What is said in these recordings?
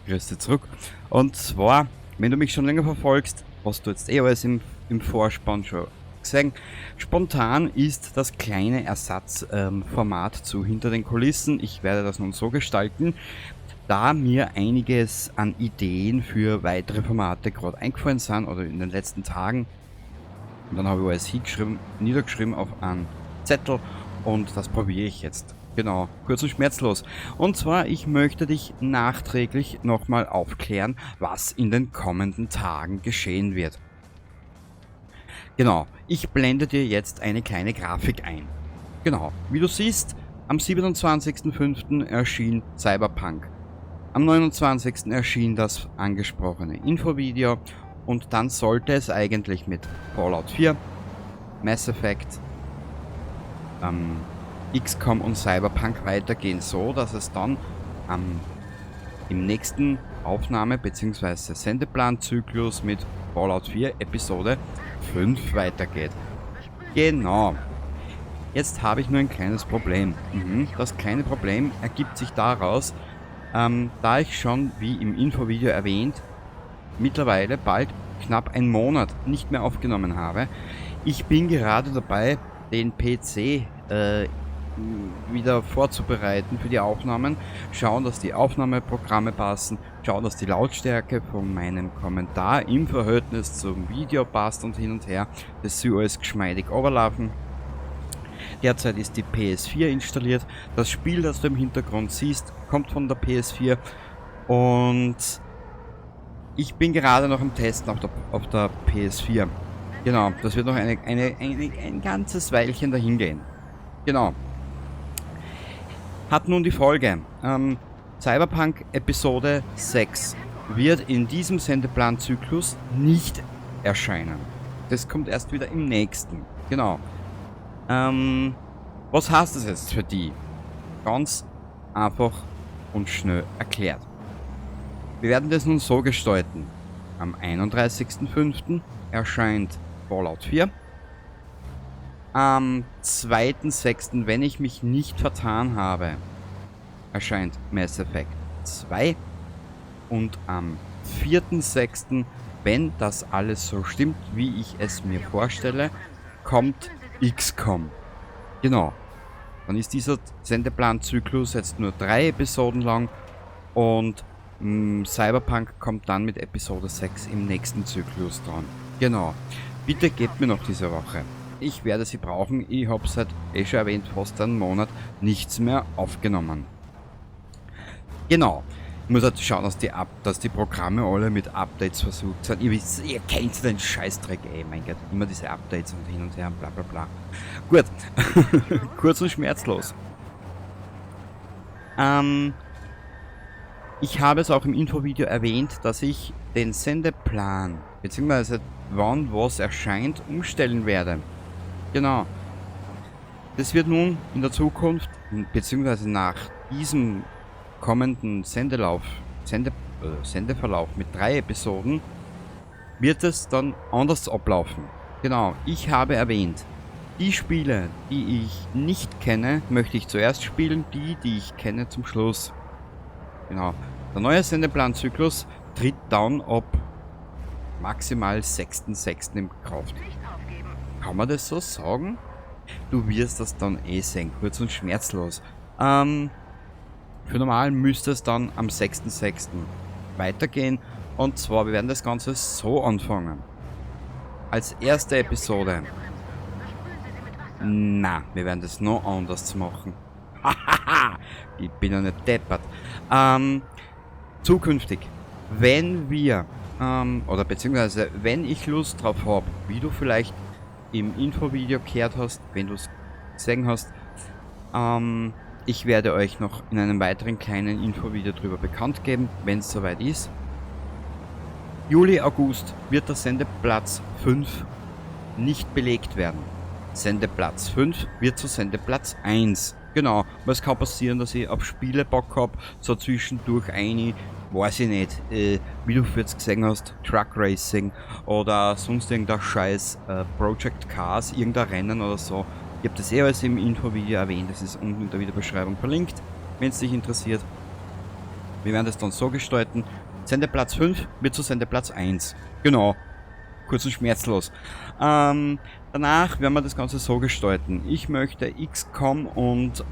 Grüß dich zurück. Und zwar, wenn du mich schon länger verfolgst, hast du jetzt alles im Vorspann schon gesehen. Spontan ist das kleine Ersatzformat zu Hinter den Kulissen. Ich werde das nun so gestalten, da mir einiges an Ideen für weitere Formate gerade eingefallen sind oder in den letzten Tagen. Und dann habe ich alles niedergeschrieben auf einen Zettel und das probiere ich jetzt. Genau, kurz und schmerzlos. Und zwar, ich möchte dich nachträglich nochmal aufklären, was in den kommenden Tagen geschehen wird. Genau, ich blende dir jetzt eine kleine Grafik ein. Genau, wie du siehst, am 27.05. erschien Cyberpunk. Am 29. erschien das angesprochene Infovideo und dann sollte es eigentlich mit Fallout 4, Mass Effect, XCOM und Cyberpunk weitergehen, so dass es dann im nächsten Aufnahme- bzw. Sendeplanzyklus mit Fallout 4 Episode 5 weitergeht. Genau. Jetzt habe ich nur ein kleines Problem. Das kleine Problem ergibt sich daraus, da ich schon, wie im Infovideo erwähnt, mittlerweile bald knapp einen Monat nicht mehr aufgenommen habe. Ich bin gerade dabei, den PC wieder vorzubereiten für die Aufnahmen, schauen, dass die Aufnahmeprogramme passen, schauen, dass die Lautstärke von meinem Kommentar im Verhältnis zum Video passt und hin und her, das soll alles geschmeidig overlaufen. Derzeit ist die PS4 installiert, das Spiel, das du im Hintergrund siehst, kommt von der PS4 und ich bin gerade noch im Testen auf der PS4. Genau, das wird noch ein ganzes Weilchen dahin gehen. Genau. Hat nun die Folge. Cyberpunk Episode 6 wird in diesem Sendeplanzyklus nicht erscheinen. Das kommt erst wieder im nächsten. Genau. Was heißt das jetzt für die? Ganz einfach und schnell erklärt. Wir werden das nun so gestalten. Am 31.05. erscheint Fallout 4. Am 2.06., wenn ich mich nicht vertan habe, erscheint Mass Effect 2. Und am 4.06., wenn das alles so stimmt, wie ich es mir vorstelle, kommt XCOM. Genau. Dann ist dieser Sendeplanzyklus jetzt nur 3 Episoden lang und Cyberpunk kommt dann mit Episode 6 im nächsten Zyklus dran. Genau. Bitte gebt mir noch diese Woche. Ich werde sie brauchen. Ich habe seit, schon erwähnt, fast einen Monat nichts mehr aufgenommen. Genau. Ich muss halt schauen, dass die Programme alle mit Updates versucht sind. Ihr kennt den Scheißdreck, mein Gott. Immer diese Updates und hin und her und bla bla bla. Gut. Kurz und schmerzlos. Ich habe es auch im Infovideo erwähnt, dass ich den Sendeplan, beziehungsweise wann was erscheint, umstellen werde. Genau. Das wird nun in der Zukunft, beziehungsweise nach diesem kommenden Sendeverlauf mit 3 Episoden, wird es dann anders ablaufen. Genau, ich habe erwähnt, die Spiele, die ich nicht kenne, möchte ich zuerst spielen, die ich kenne, zum Schluss. Genau, der neue Sendeplanzyklus tritt dann ab maximal 6.6. in Kraft. Kann man das so sagen? Du wirst das dann sehen, kurz und schmerzlos. Für normal müsste es dann am 6.6. weitergehen. Und zwar, wir werden das Ganze so anfangen. Als erste Episode. Na, wir werden das noch anders machen. Ich bin ja nicht deppert. Zukünftig, wenn wir, oder beziehungsweise wenn ich Lust drauf habe, wie du vielleicht im Infovideo gehört hast, wenn du es gesehen hast, ich werde euch noch in einem weiteren kleinen Infovideo darüber bekannt geben, wenn es soweit ist. Juli, August wird der Sendeplatz 5 nicht belegt werden. Sendeplatz 5 wird zu Sendeplatz 1. Genau, weil es kann passieren, dass ich auf Spiele Bock habe, so zwischendurch weiß ich nicht, wie du jetzt gesehen hast, Truck Racing oder sonst irgendein Scheiß, Project Cars, irgendein Rennen oder so. Ich habe das alles im Infovideo erwähnt, das ist unten in der Videobeschreibung verlinkt, wenn es dich interessiert. Wir werden das dann so gestalten. Sendeplatz 5 wird zu Sendeplatz 1. Genau. Kurz und schmerzlos. Danach werden wir das Ganze so gestalten. Ich möchte XCOM und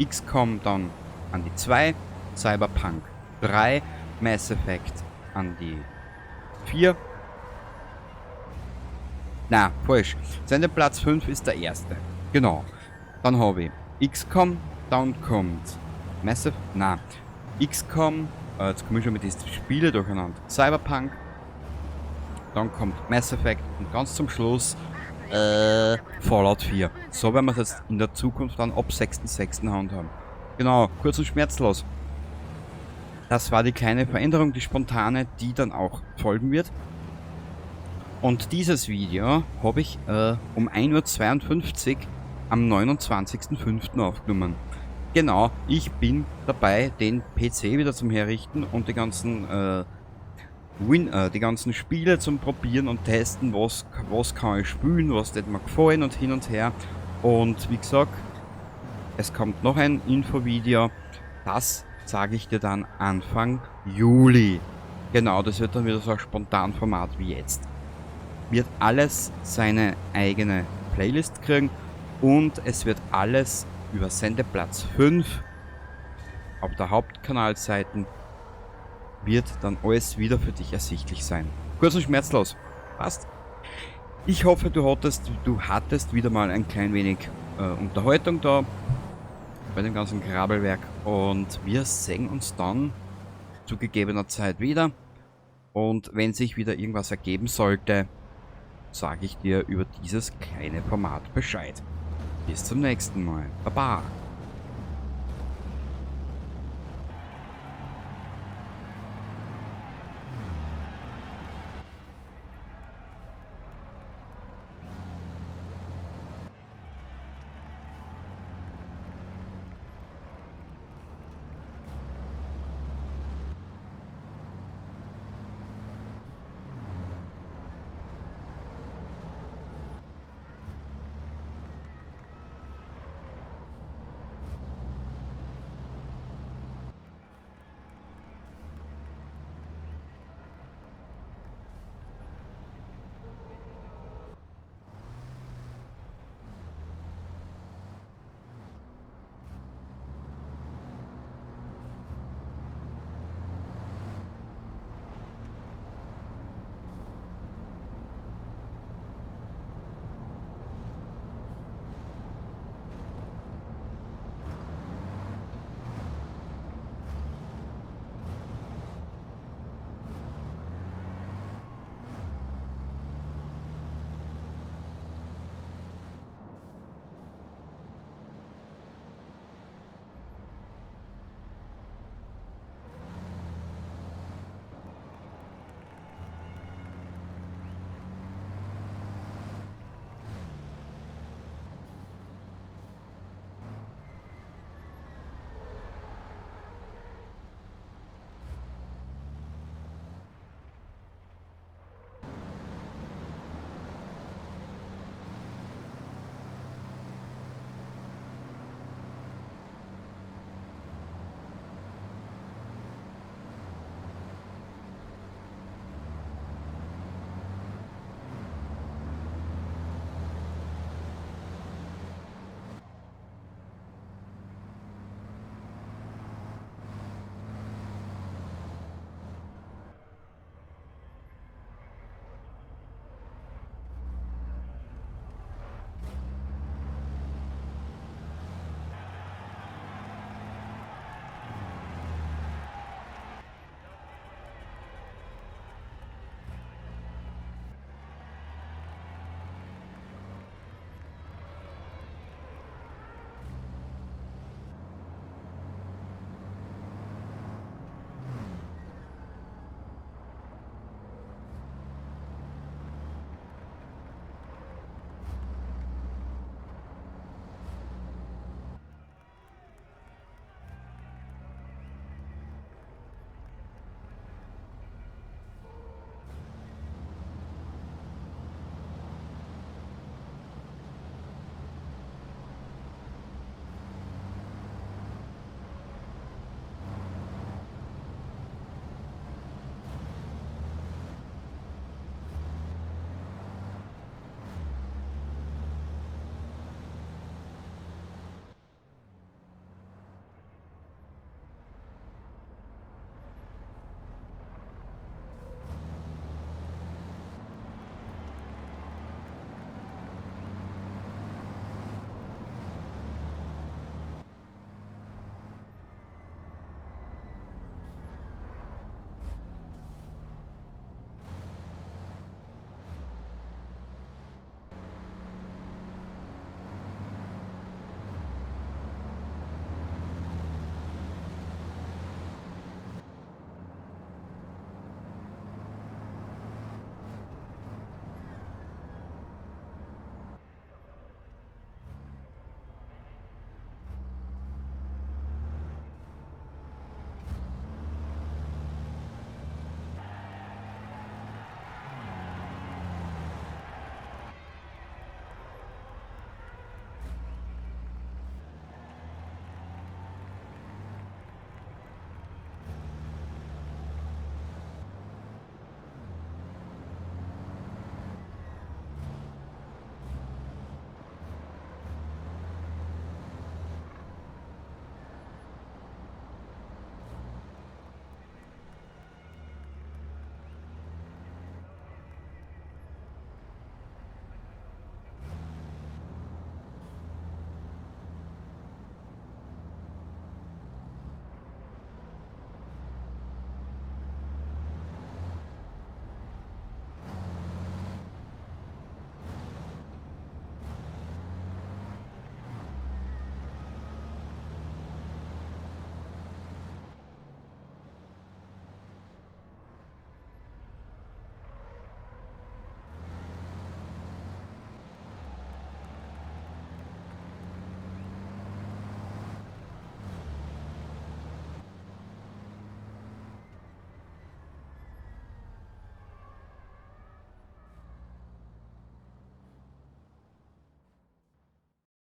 XCOM dann an die 2, Cyberpunk 3, Mass Effect an die 4. Na, falsch. Sendeplatz 5 ist der erste. Genau. Dann habe ich XCOM, dann kommt Mass Effect, na, XCOM, jetzt komme ich schon mit diesen Spielen durcheinander. Cyberpunk, dann kommt Mass Effect und ganz zum Schluss Fallout 4. So werden wir es jetzt in der Zukunft dann ab 6.6. handhaben. Genau, kurz und schmerzlos. Das war die kleine Veränderung, die spontane, die dann auch folgen wird. Und dieses Video habe ich um 1:52 Uhr am 29.05. aufgenommen. Genau, ich bin dabei, den PC wieder zum Herrichten und die ganzen die ganzen Spiele zum Probieren und testen, was kann ich spielen, was wird mir gefallen und hin und her. Und wie gesagt, es kommt noch ein Infovideo, das sage ich dir dann Anfang Juli. Genau, das wird dann wieder so ein Spontanformat wie jetzt. Wird alles seine eigene Playlist kriegen und es wird alles über Sendeplatz 5 auf der Hauptkanalseiten wird dann alles wieder für dich ersichtlich sein. Kurz und schmerzlos. Passt? Ich hoffe, du hattest wieder mal ein klein wenig Unterhaltung da bei dem ganzen Grabbelwerk und wir sehen uns dann zu gegebener Zeit wieder und wenn sich wieder irgendwas ergeben sollte, sage ich dir über dieses kleine Format Bescheid. Bis zum nächsten Mal. Baba!